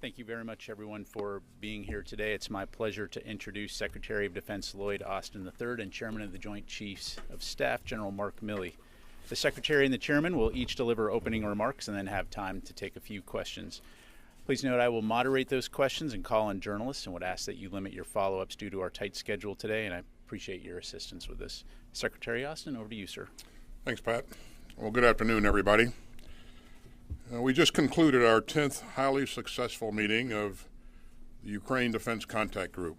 Thank you very much, everyone, for being here today. It's my pleasure to introduce Secretary of Defense Lloyd Austin III and Chairman of the Joint Chiefs of Staff, General Mark Milley. The Secretary and the Chairman will each deliver opening remarks and then have time to take a few questions. Please note I will moderate those questions and call on journalists and would ask that you limit your follow-ups due to our tight schedule today, and I appreciate your assistance with this. Secretary Austin, over to you, sir. Thanks, Pat. Well, good afternoon, everybody. We just concluded our 10th highly successful meeting of the Ukraine Defense Contact Group.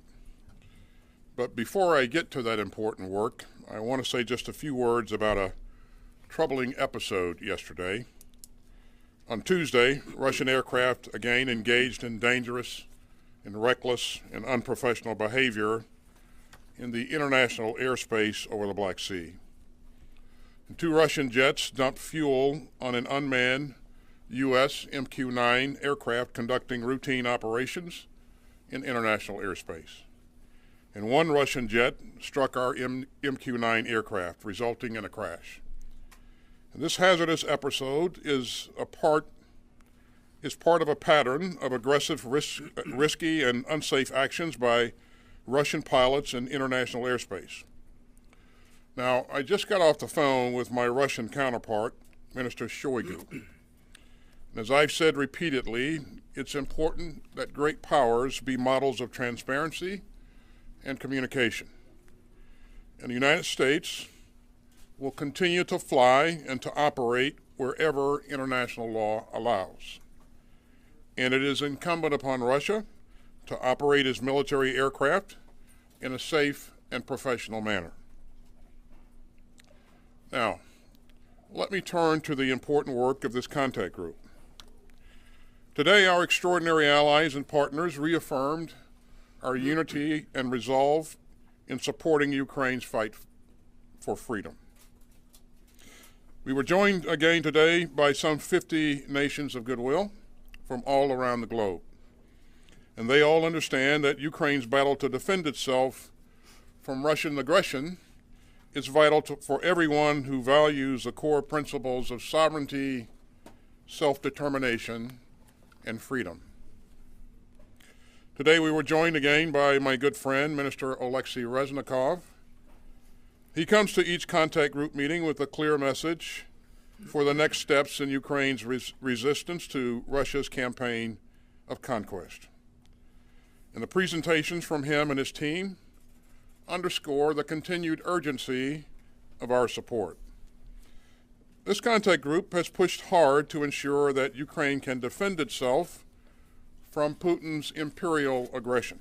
But before I get to that important work, I want to say just a few words about a troubling episode yesterday. On Tuesday, Russian aircraft again engaged in dangerous and reckless and unprofessional behavior in the international airspace over the Black Sea. And 2 Russian jets dumped fuel on an unmanned U.S. MQ-9 aircraft conducting routine operations in international airspace. And 1 Russian jet struck our MQ-9 aircraft, resulting in a crash. And this hazardous episode is part of a pattern of aggressive, risky, and unsafe actions by Russian pilots in international airspace. Now, I just got off the phone with my Russian counterpart, Minister Shoigu. As I've said repeatedly, it's important that great powers be models of transparency and communication. And the United States will continue to fly and to operate wherever international law allows. And it is incumbent upon Russia to operate its military aircraft in a safe and professional manner. Now, let me turn to the important work of this contact group. Today, our extraordinary allies and partners reaffirmed our unity and resolve in supporting Ukraine's fight for freedom. We were joined again today by some 50 nations of goodwill from all around the globe. And they all understand that Ukraine's battle to defend itself from Russian aggression is vital for everyone who values the core principles of sovereignty, self-determination, and freedom. Today we were joined again by my good friend, Minister Alexei Reznikov. He comes to each contact group meeting with a clear message for the next steps in Ukraine's resistance to Russia's campaign of conquest. And the presentations from him and his team underscore the continued urgency of our support. This contact group has pushed hard to ensure that Ukraine can defend itself from Putin's imperial aggression.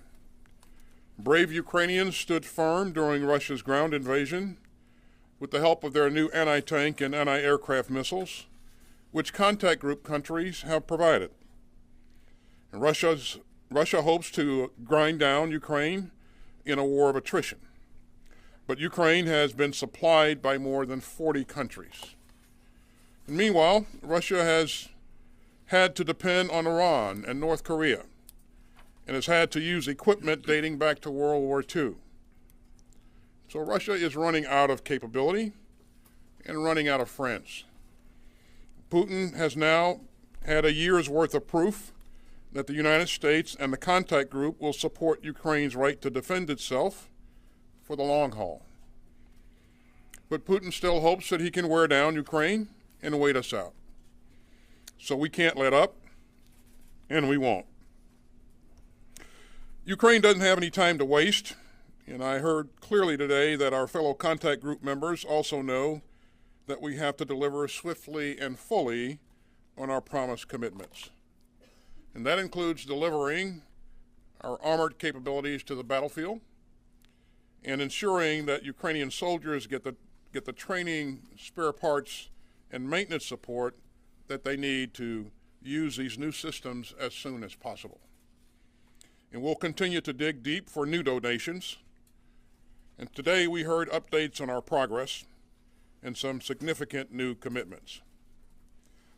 Brave Ukrainians stood firm during Russia's ground invasion with the help of their new anti-tank and anti-aircraft missiles, which contact group countries have provided. And Russia hopes to grind down Ukraine in a war of attrition. But Ukraine has been supplied by more than 40 countries. And meanwhile, Russia has had to depend on Iran and North Korea and has had to use equipment dating back to World War II. So Russia is running out of capability and running out of friends. Putin has now had a year's worth of proof that the United States and the contact group will support Ukraine's right to defend itself for the long haul. But Putin still hopes that he can wear down Ukraine and wait us out. So we can't let up, and we won't. Ukraine doesn't have any time to waste, and I heard clearly today that our fellow contact group members also know that we have to deliver swiftly and fully on our promised commitments. And that includes delivering our armored capabilities to the battlefield and ensuring that Ukrainian soldiers get the training, spare parts, and maintenance support that they need to use these new systems as soon as possible. And we'll continue to dig deep for new donations. And today we heard updates on our progress and some significant new commitments.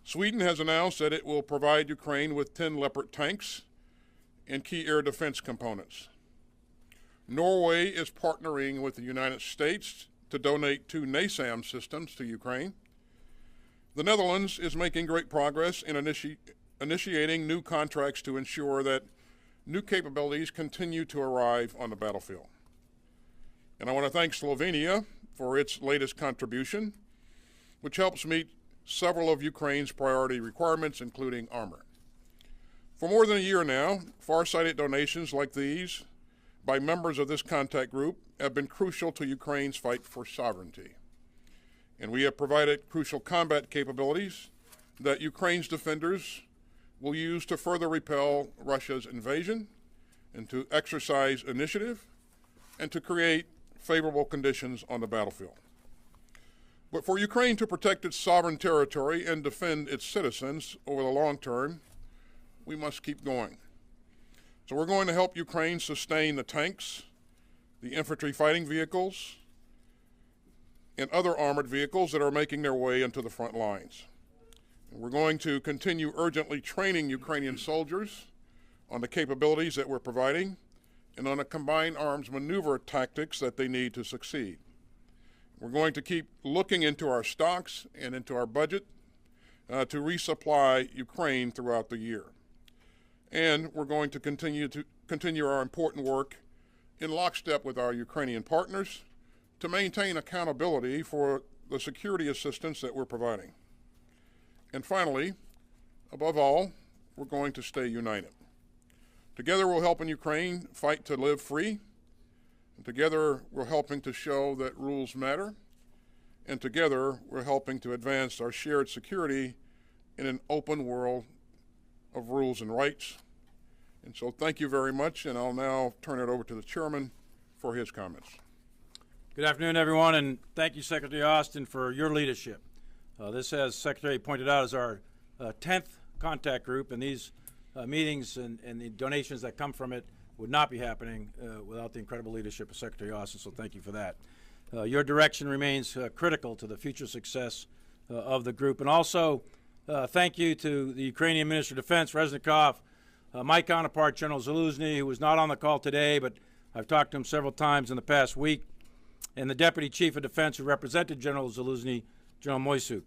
Sweden has announced that it will provide Ukraine with 10 Leopard tanks and key air defense components. Norway is partnering with the United States to donate 2 NASAM systems to Ukraine. The Netherlands is making great progress in initiating new contracts to ensure that new capabilities continue to arrive on the battlefield. And I want to thank Slovenia for its latest contribution, which helps meet several of Ukraine's priority requirements, including armor. For more than a year now, far-sighted donations like these by members of this contact group have been crucial to Ukraine's fight for sovereignty. And we have provided crucial combat capabilities that Ukraine's defenders will use to further repel Russia's invasion and to exercise initiative and to create favorable conditions on the battlefield. But for Ukraine to protect its sovereign territory and defend its citizens over the long term, we must keep going. So we're going to help Ukraine sustain the tanks, the infantry fighting vehicles, and other armored vehicles that are making their way into the front lines. And we're going to continue urgently training Ukrainian soldiers on the capabilities that we're providing and on the combined arms maneuver tactics that they need to succeed. We're going to keep looking into our stocks and into our budget to resupply Ukraine throughout the year. And we're going to continue our important work in lockstep with our Ukrainian partners to maintain accountability for the security assistance that we're providing. And finally, above all, we're going to stay united. Together we're helping Ukraine fight to live free, and together we're helping to show that rules matter, and together we're helping to advance our shared security in an open world of rules and rights. And so thank you very much, and I'll now turn it over to the chairman for his comments. Good afternoon, everyone, and thank you, Secretary Austin, for your leadership. This, as Secretary pointed out, is our 10th contact group, and these meetings and the donations that come from it would not be happening without the incredible leadership of Secretary Austin, so thank you for that. Your direction remains critical to the future success of the group. And also, thank you to the Ukrainian Minister of Defense, Reznikov, my counterpart, General Zaluzny, who was not on the call today, but I've talked to him several times in the past week, and the Deputy Chief of Defense who represented General Zaluzny, General Moisuk.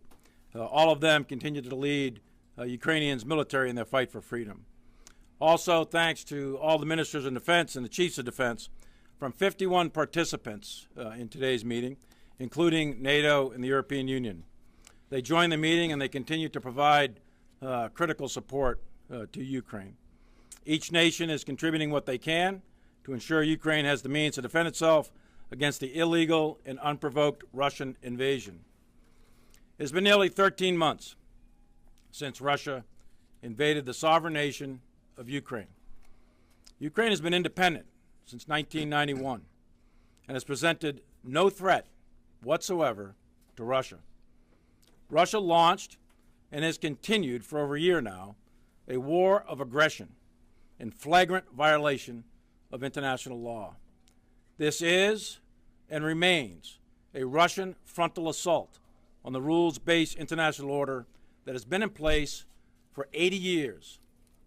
All of them continue to lead Ukrainians' military in their fight for freedom. Also, thanks to all the ministers of defense and the chiefs of defense from 51 participants in today's meeting, including NATO and the European Union. They joined the meeting and they continue to provide critical support to Ukraine. Each nation is contributing what they can to ensure Ukraine has the means to defend itself against the illegal and unprovoked Russian invasion. It's been nearly 13 months since Russia invaded the sovereign nation of Ukraine. Ukraine has been independent since 1991 and has presented no threat whatsoever to Russia. Russia launched and has continued for over a year now a war of aggression in flagrant violation of international law. This is and remains a Russian frontal assault on the rules-based international order that has been in place for 80 years,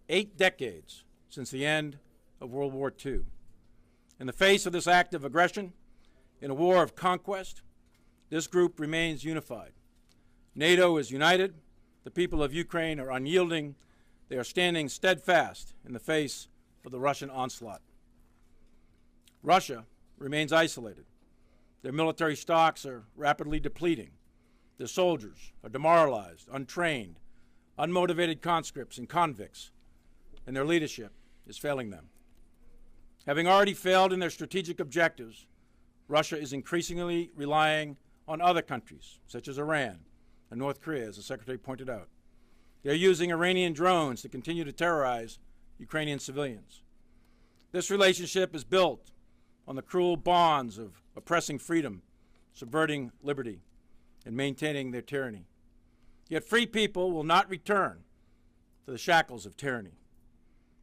8 decades since the end of World War II. In the face of this act of aggression, in a war of conquest, this group remains unified. NATO is united. The people of Ukraine are unyielding. They are standing steadfast in the face of the Russian onslaught. Russia remains isolated. Their military stocks are rapidly depleting. Their soldiers are demoralized, untrained, unmotivated conscripts and convicts, and their leadership is failing them. Having already failed in their strategic objectives, Russia is increasingly relying on other countries, such as Iran and North Korea, as the Secretary pointed out. They're using Iranian drones to continue to terrorize Ukrainian civilians. This relationship is built on the cruel bonds of oppressing freedom, subverting liberty, and maintaining their tyranny. Yet free people will not return to the shackles of tyranny.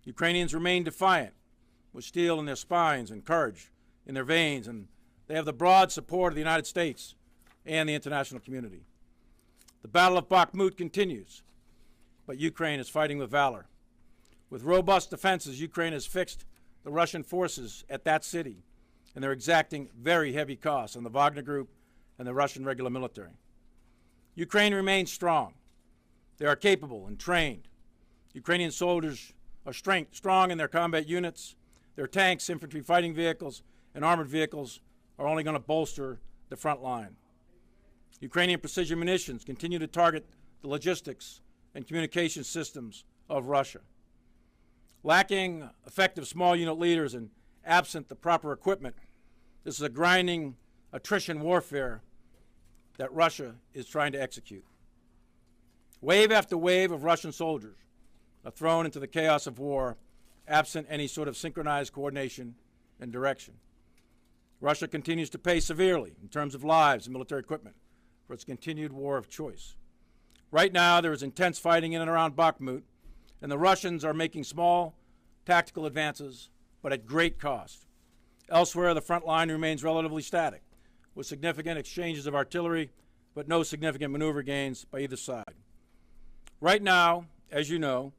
Ukrainians remain defiant, with steel in their spines and courage in their veins, and they have the broad support of the United States and the international community. The Battle of Bakhmut continues, but Ukraine is fighting with valor. With robust defenses, Ukraine has fixed the Russian forces at that city, and they're exacting very heavy costs on the Wagner Group and the Russian regular military. Ukraine remains strong. They are capable and trained. Ukrainian soldiers are strong in their combat units. Their tanks, infantry fighting vehicles, and armored vehicles are only going to bolster the front line. Ukrainian precision munitions continue to target the logistics and communication systems of Russia. Lacking effective small unit leaders and absent the proper equipment, this is a grinding attrition warfare that Russia is trying to execute. Wave after wave of Russian soldiers are thrown into the chaos of war, absent any sort of synchronized coordination and direction. Russia continues to pay severely in terms of lives and military equipment for its continued war of choice. Right now, there is intense fighting in and around Bakhmut, and the Russians are making small tactical advances, but at great cost. Elsewhere, the front line remains relatively static, with significant exchanges of artillery, but no significant maneuver gains by either side. Right now, as you know,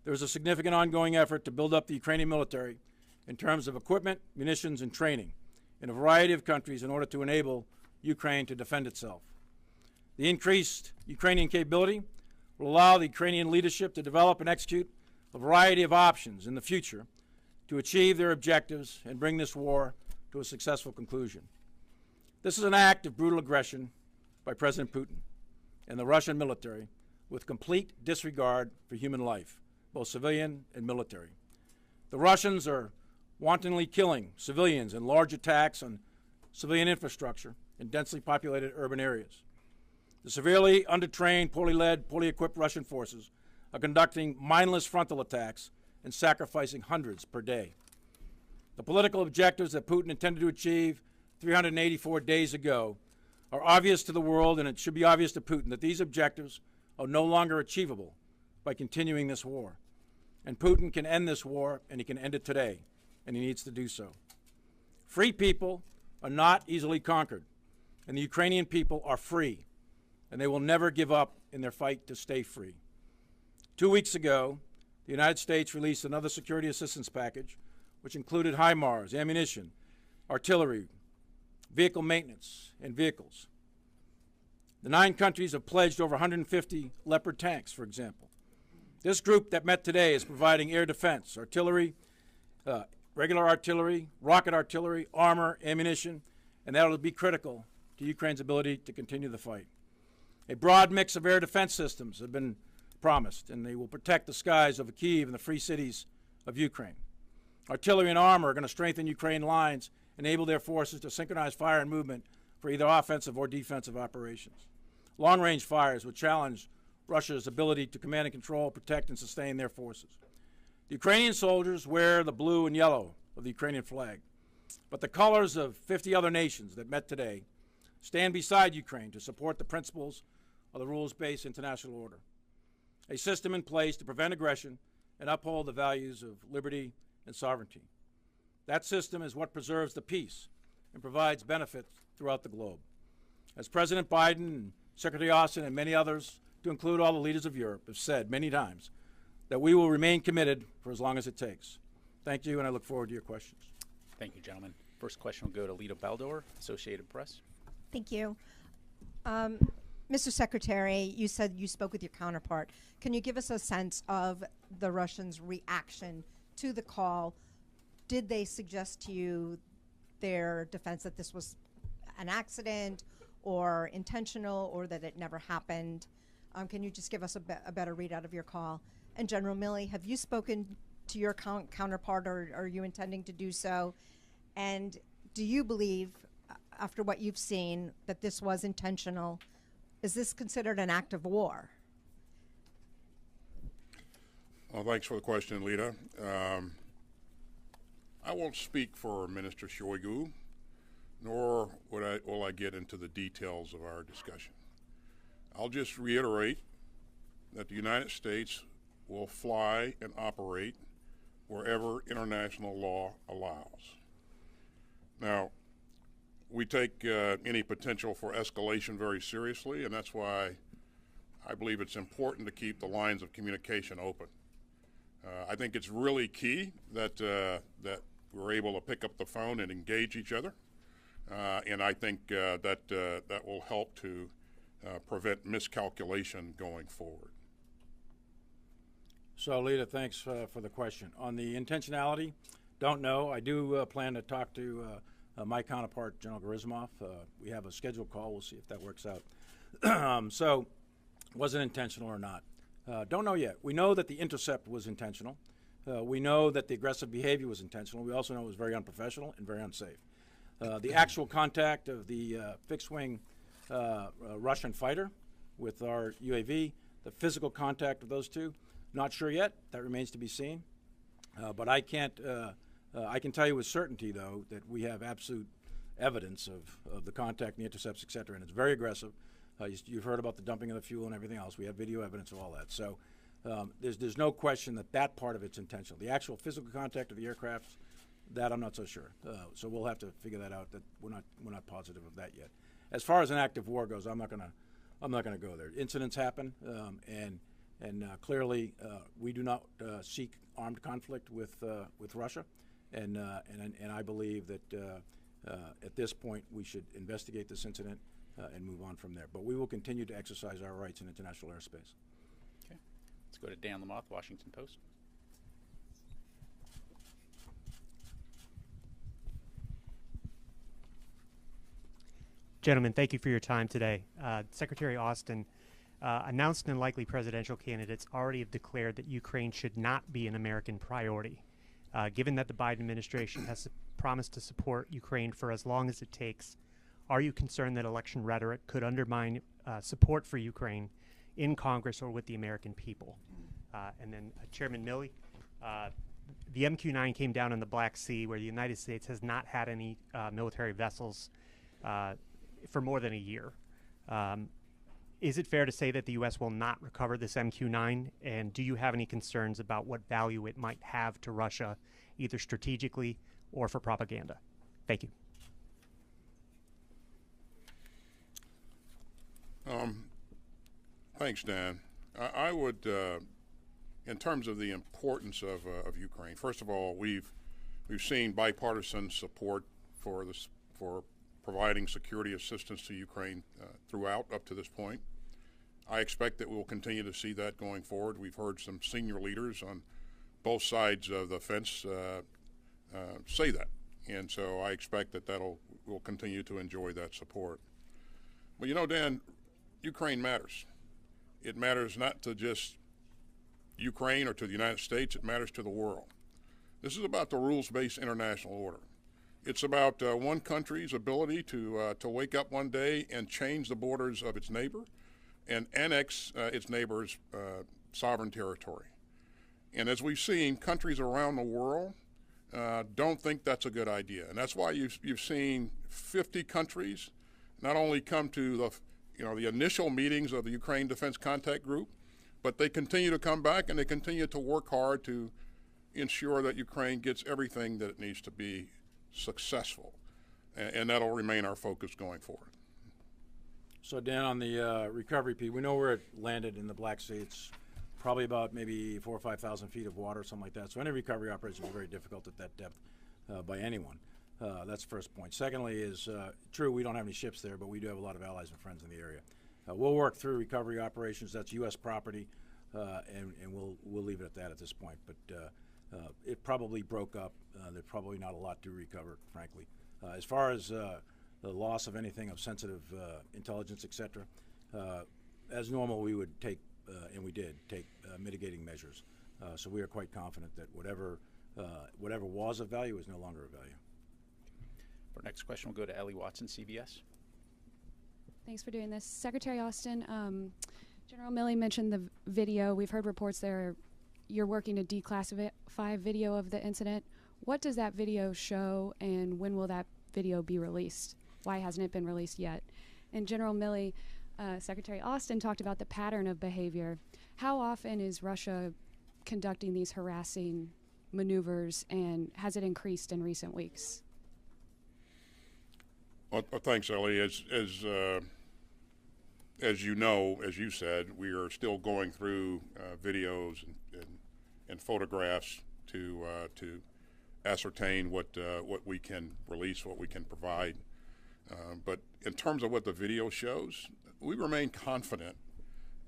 there is a significant ongoing effort to build up the Ukrainian military in terms of equipment, munitions, and training in a variety of countries in order to enable Ukraine to defend itself. The increased Ukrainian capability will allow the Ukrainian leadership to develop and execute a variety of options in the future to achieve their objectives and bring this war to a successful conclusion. This is an act of brutal aggression by President Putin and the Russian military with complete disregard for human life, both civilian and military. The Russians are wantonly killing civilians in large attacks on civilian infrastructure in densely populated urban areas. The severely undertrained, poorly led, poorly equipped Russian forces are conducting mindless frontal attacks and sacrificing hundreds per day. The political objectives that Putin intended to achieve 384 days ago are obvious to the world, and it should be obvious to Putin that these objectives are no longer achievable by continuing this war. And Putin can end this war, and he can end it today, and he needs to do so. Free people are not easily conquered, and the Ukrainian people are free, and they will never give up in their fight to stay free. 2 weeks ago, the United States released another security assistance package, which included HIMARS, ammunition, artillery, vehicle maintenance, and vehicles. The 9 countries have pledged over 150 Leopard tanks, for example. This group that met today is providing air defense, artillery, regular artillery, rocket artillery, armor, ammunition, and that will be critical to Ukraine's ability to continue the fight. A broad mix of air defense systems have been promised, and they will protect the skies over Kyiv and the free cities of Ukraine. Artillery and armor are going to strengthen Ukraine lines, enable their forces to synchronize fire and movement for either offensive or defensive operations. Long-range fires will challenge Russia's ability to command and control, protect, and sustain their forces. The Ukrainian soldiers wear the blue and yellow of the Ukrainian flag, but the colors of 50 other nations that met today stand beside Ukraine to support the principles of the rules-based international order, a system in place to prevent aggression and uphold the values of liberty and sovereignty. That system is what preserves the peace and provides benefit throughout the globe. As President Biden and Secretary Austin and many others, to include all the leaders of Europe, have said many times, that we will remain committed for as long as it takes. Thank you, and I look forward to your questions. Thank you, gentlemen. First question will go to Lita Baldor, Associated Press. Thank you. Mr. Secretary, you said you spoke with your counterpart. Can you give us a sense of the Russians' reaction to the call? Did they suggest to you their defense that this was an accident or intentional or that it never happened? Can you just give us a better readout of your call? And General Milley, have you spoken to your counterpart, or are you intending to do so? And do you believe, after what you've seen, that this was intentional? Is this considered an act of war? Well, thanks for the question, Lita. I won't speak for Minister Shoigu, nor will I get into the details of our discussion. I'll just reiterate that the United States will fly and operate wherever international law allows. Now, we take any potential for escalation very seriously, and that's why I believe it's important to keep the lines of communication open. I think it's really key that that we're able to pick up the phone and engage each other, and I think that will help to prevent miscalculation going forward. So, Lita, thanks for the question. On the intentionality, don't know. I do plan to talk to my counterpart, General Gerasimov. We have a scheduled call. We'll see if that works out. So, was it intentional or not? Don't know yet. We know that the intercept was intentional. We know that the aggressive behavior was intentional. We also know it was very unprofessional and very unsafe. The actual contact of the fixed-wing Russian fighter with our UAV, the physical contact of those two, not sure yet. That remains to be seen. But I can't. I can tell you with certainty, though, that we have absolute evidence of the contact, and the intercepts, et cetera, and it's very aggressive. You've heard about the dumping of the fuel and everything else. We have video evidence of all that. So there's no question that that part of it's intentional. The actual physical contact of the aircraft, that I'm not so sure. So we'll have to figure that out. That we're not positive of that yet. As far as an active war goes, I'm not gonna go there. Incidents happen, and clearly we do not seek armed conflict with Russia, and I believe that at this point we should investigate this incident and move on from there. But we will continue to exercise our rights in international airspace. Okay, let's go to Dan Lamoth, Washington Post. Gentlemen, thank you for your time today. Secretary Austin, announced and likely presidential candidates already have declared that Ukraine should not be an American priority. Given that the Biden administration has promised to support Ukraine for as long as it takes, are you concerned that election rhetoric could undermine support for Ukraine in Congress or with the American people? And then Chairman Milley, the MQ-9 came down in the Black Sea, where the United States has not had any military vessels for more than a year. Is it fair to say that the U.S. will not recover this MQ-9? And do you have any concerns about what value it might have to Russia, either strategically or for propaganda? Thank you. Thanks, Dan. I would, in terms of the importance of Ukraine, first of all, we've seen bipartisan support for providing security assistance to Ukraine throughout up to this point. I expect that we will continue to see that going forward. We've heard some senior leaders on both sides of the fence say that, and so I expect that we'll continue to enjoy that support. But you know, Dan, Ukraine matters. It matters not to just Ukraine or to the United States, it matters to the world. This is about the rules-based international order. It's about one country's ability to wake up one day and change the borders of its neighbor and annex its neighbor's sovereign territory. And as we've seen, countries around the world don't think that's a good idea. And that's why you've seen 50 countries not only come to the initial meetings of the Ukraine Defense Contact Group, but they continue to come back and they continue to work hard to ensure that Ukraine gets everything that it needs to be successful. And that'll remain our focus going forward. So, Dan, on the recovery piece, we know where it landed in the Black Sea. It's probably about maybe 4,000 or 5,000 feet of water, something like that. So any recovery operation is very difficult at that depth by anyone. That's the first point. Secondly is, true, we don't have any ships there, but we do have a lot of allies and friends in the area. We'll work through recovery operations. That's U.S. property, and we'll leave it at that at this point. But it probably broke up. There's probably not a lot to recover, frankly. As far as the loss of anything of sensitive intelligence, et cetera, as normal, we would take, and we did, take mitigating measures. So we are quite confident that whatever was of value is no longer of value. For our next question, we'll go to Ellie Watson, CBS. Thanks for doing this. Secretary Austin, General Milley mentioned the video. We've heard reports you're working to declassify video of the incident. What does that video show, and when will that video be released? Why hasn't it been released yet? And General Milley, Secretary Austin talked about the pattern of behavior. How often is Russia conducting these harassing maneuvers, and has it increased in recent weeks? Well, thanks, Ellie. As you know, as you said, we are still going through videos and photographs to ascertain what we can release, what we can provide. But in terms of what the video shows, we remain confident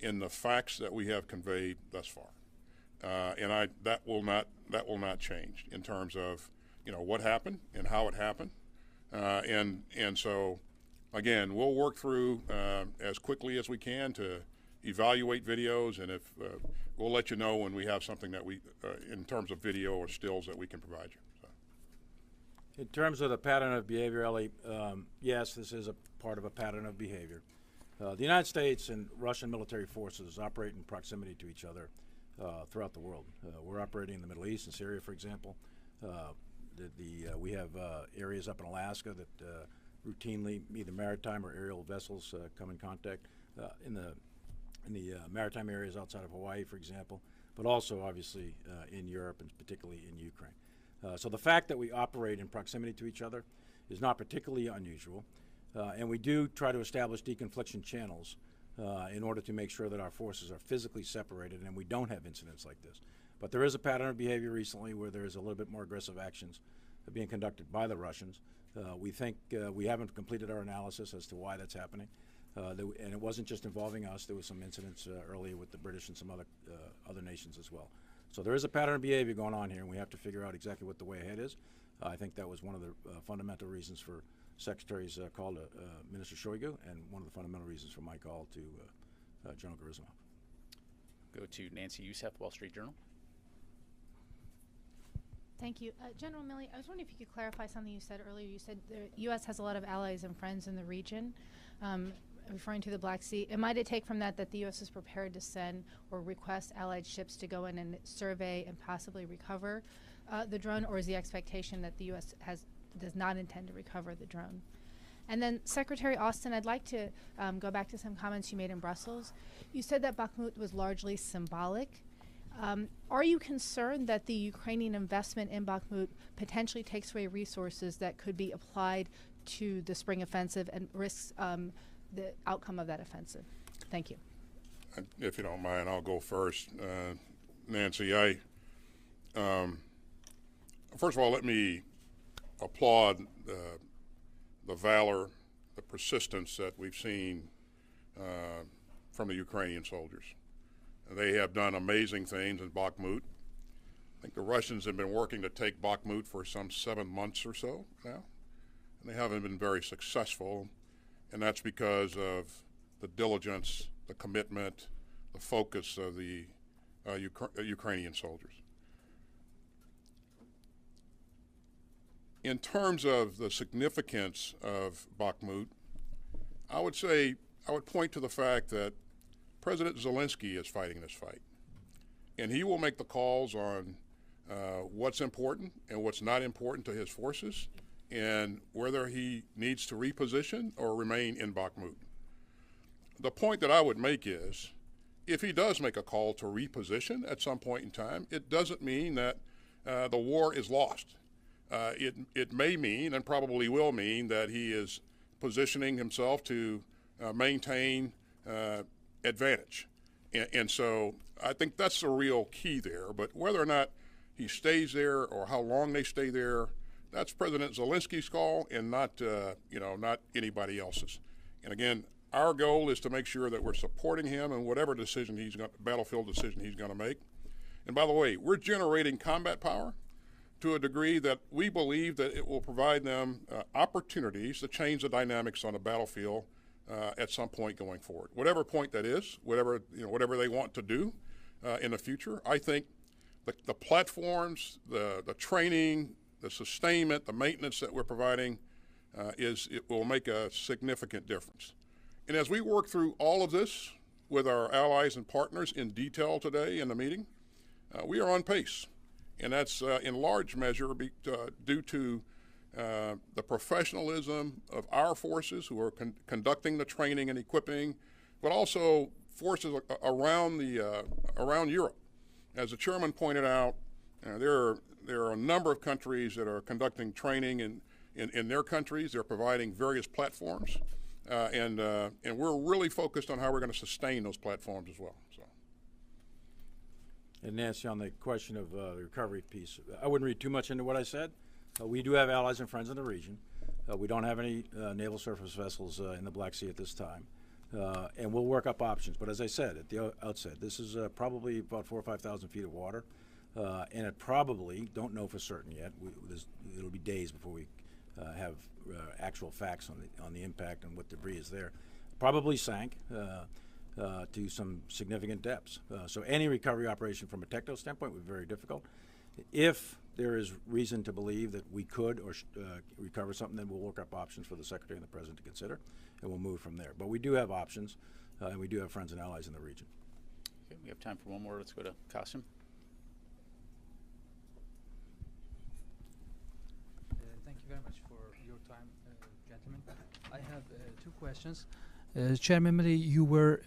in the facts that we have conveyed thus far. and that will not change in terms of what happened and how it happened, and so again, we'll work through as quickly as we can to evaluate videos, and if we'll let you know when we have something that we in terms of video or stills that we can provide you. So. In terms of the pattern of behavior, Ellie, yes, this is a part of a pattern of behavior. The United States and Russian military forces operate in proximity to each other throughout the world. We're operating in the Middle East, in Syria, for example. We have areas up in Alaska that routinely either maritime or aerial vessels come in contact in the maritime areas outside of Hawaii, for example, but also obviously in Europe and particularly in Ukraine. So the fact that we operate in proximity to each other is not particularly unusual, and we do try to establish deconfliction channels in order to make sure that our forces are physically separated and we don't have incidents like this. But there is a pattern of behavior recently where there is a little bit more aggressive actions being conducted by the Russians. We think we haven't completed our analysis as to why that's happening. And it wasn't just involving us. There was some incidents earlier with the British and some other nations as well. So there is a pattern of behavior going on here, and we have to figure out exactly what the way ahead is. I think that was one of the fundamental reasons for Secretary's call to Minister Shoigu, and one of the fundamental reasons for my call to General Gerasimov. Go to Nancy Youssef, Wall Street Journal. Thank you. General Milley, I was wondering if you could clarify something you said earlier. You said the U.S. has a lot of allies and friends in the region, referring to the Black Sea. And might it take from that that the U.S. is prepared to send or request allied ships to go in and survey and possibly recover the drone, or is the expectation that the U.S. does not intend to recover the drone? And then, Secretary Austin, I'd like to go back to some comments you made in Brussels. You said that Bakhmut was largely symbolic. Are you concerned that the Ukrainian investment in Bakhmut potentially takes away resources that could be applied to the spring offensive and risks the outcome of that offensive? Thank you. If you don't mind, I'll go first. Nancy, first of all, let me applaud the valor, the persistence that we've seen from the Ukrainian soldiers. They have done amazing things in Bakhmut. I think the Russians have been working to take Bakhmut for some 7 months or so now, and they haven't been very successful, and that's because of the diligence, the commitment, the focus of the Ukrainian soldiers. In terms of the significance of Bakhmut, I would point to the fact that President Zelensky is fighting this fight, and he will make the calls on what's important and what's not important to his forces, and whether he needs to reposition or remain in Bakhmut. The point that I would make is, if he does make a call to reposition at some point in time, it doesn't mean that the war is lost. It may mean, and probably will mean, that he is positioning himself to maintain advantage. And so I think that's the real key there. But whether or not he stays there or how long they stay there, that's President Zelensky's call, and not anybody else's. And again, our goal is to make sure that we're supporting him in whatever battlefield decision he's going to make. And by the way, we're generating combat power to a degree that we believe that it will provide them opportunities to change the dynamics on the battlefield at some point going forward. Whatever point that is, whatever they want to do in the future, I think the platforms, the training, the sustainment, the maintenance that we're providing, it will make a significant difference. And as we work through all of this with our allies and partners in detail today in the meeting, we are on pace. And that's in large measure due to the professionalism of our forces who are conducting the training and equipping, but also forces around Europe. As the chairman pointed out, there are a number of countries that are conducting training in their countries. They're providing various platforms, and we're really focused on how we're going to sustain those platforms as well. So. And Nancy, on the question of the recovery piece, I wouldn't read too much into what I said. We do have allies and friends in the region. We don't have any naval surface vessels in the Black Sea at this time. And we'll work up options. But as I said at the outset, this is probably about 4,000 or 5,000 feet of water. And it probably, don't know for certain yet, it'll be days before we have actual facts on the impact and what debris is there. Probably sank to some significant depths. So any recovery operation from a technical standpoint would be very difficult. If there is reason to believe that we could or recover something, then we'll work up options for the Secretary and the President to consider, and we'll move from there. But we do have options, and we do have friends and allies in the region. Okay, we have time for one more. Let's go to Qasim. Thank you very much for your time, gentlemen. I have two questions. Chairman Milley, you were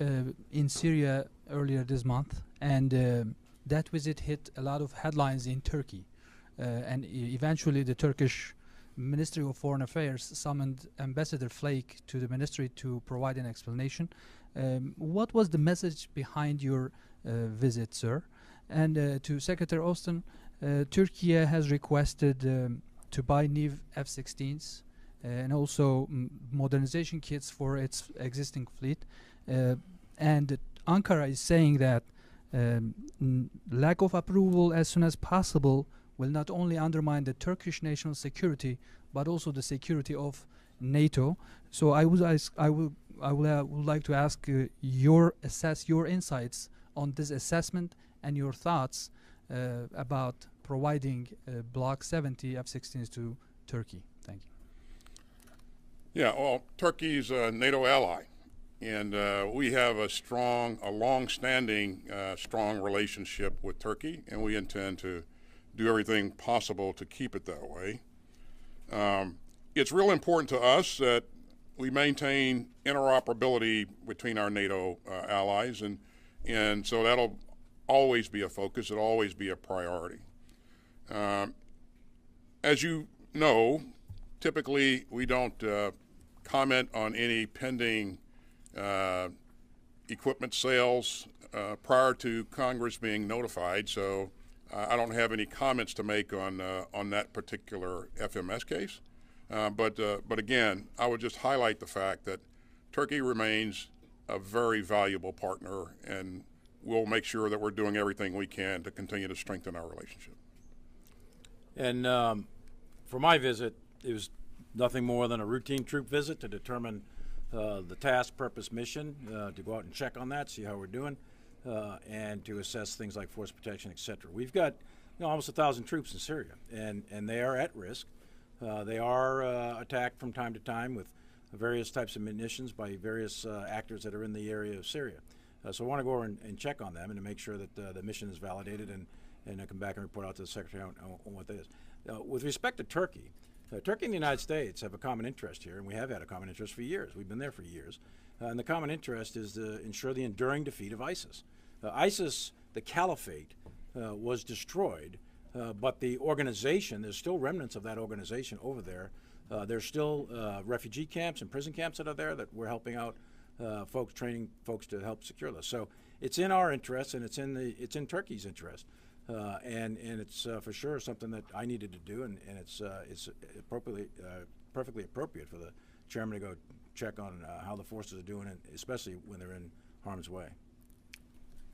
in Syria earlier this month, and that visit hit a lot of headlines in Turkey. And eventually the Turkish Ministry of Foreign Affairs summoned Ambassador Flake to the ministry to provide an explanation. What was the message behind your visit, sir? And to Secretary Austin, Turkey has requested to buy new F-16s and also modernization kits for its existing fleet. And Ankara is saying that lack of approval as soon as possible will not only undermine the Turkish national security, but also the security of NATO. So I would like to ask your insights on this assessment and your thoughts about providing Block 70 F-16s to Turkey. Thank you. Yeah, well, Turkey's a NATO ally, and we have a long-standing, strong relationship with Turkey, and we intend to do everything possible to keep it that way. It's real important to us that we maintain interoperability between our NATO allies, and so that'll always be a focus. It'll always be a priority. As you know, typically we don't comment on any pending equipment sales prior to Congress being notified, so I don't have any comments to make on that particular FMS case. But again, I would just highlight the fact that Turkey remains a very valuable partner, and we'll make sure that we're doing everything we can to continue to strengthen our relationship. And for my visit, it was nothing more than a routine troop visit to determine the task, purpose, mission, to go out and check on that, see how we're doing, and to assess things like force protection, et cetera. We've got almost 1,000 troops in Syria, and they are at risk. They are attacked from time to time with various types of munitions by various actors that are in the area of Syria. So I want to go over and check on them and to make sure that the mission is validated and I come back and report out to the Secretary on what that is. With respect to Turkey, Turkey and the United States have a common interest here, and we have had a common interest for years. We've been there for years. And the common interest is to ensure the enduring defeat of ISIS. ISIS, the caliphate, was destroyed, but the organization, there's still remnants of that organization over there. There's still refugee camps and prison camps that are there that we're helping out folks, training folks to help secure those. So it's in our interest, and it's in Turkey's interest. And it's for sure something that I needed to do, and it's perfectly appropriate for the chairman to go check on how the forces are doing, especially when they're in harm's way.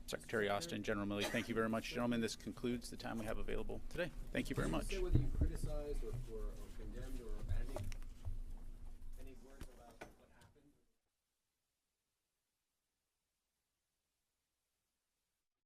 Secretary Austin, General Milley, thank you very much, gentlemen. This concludes the time we have available today. Thank you very much. Did you say whether you criticized or condemned or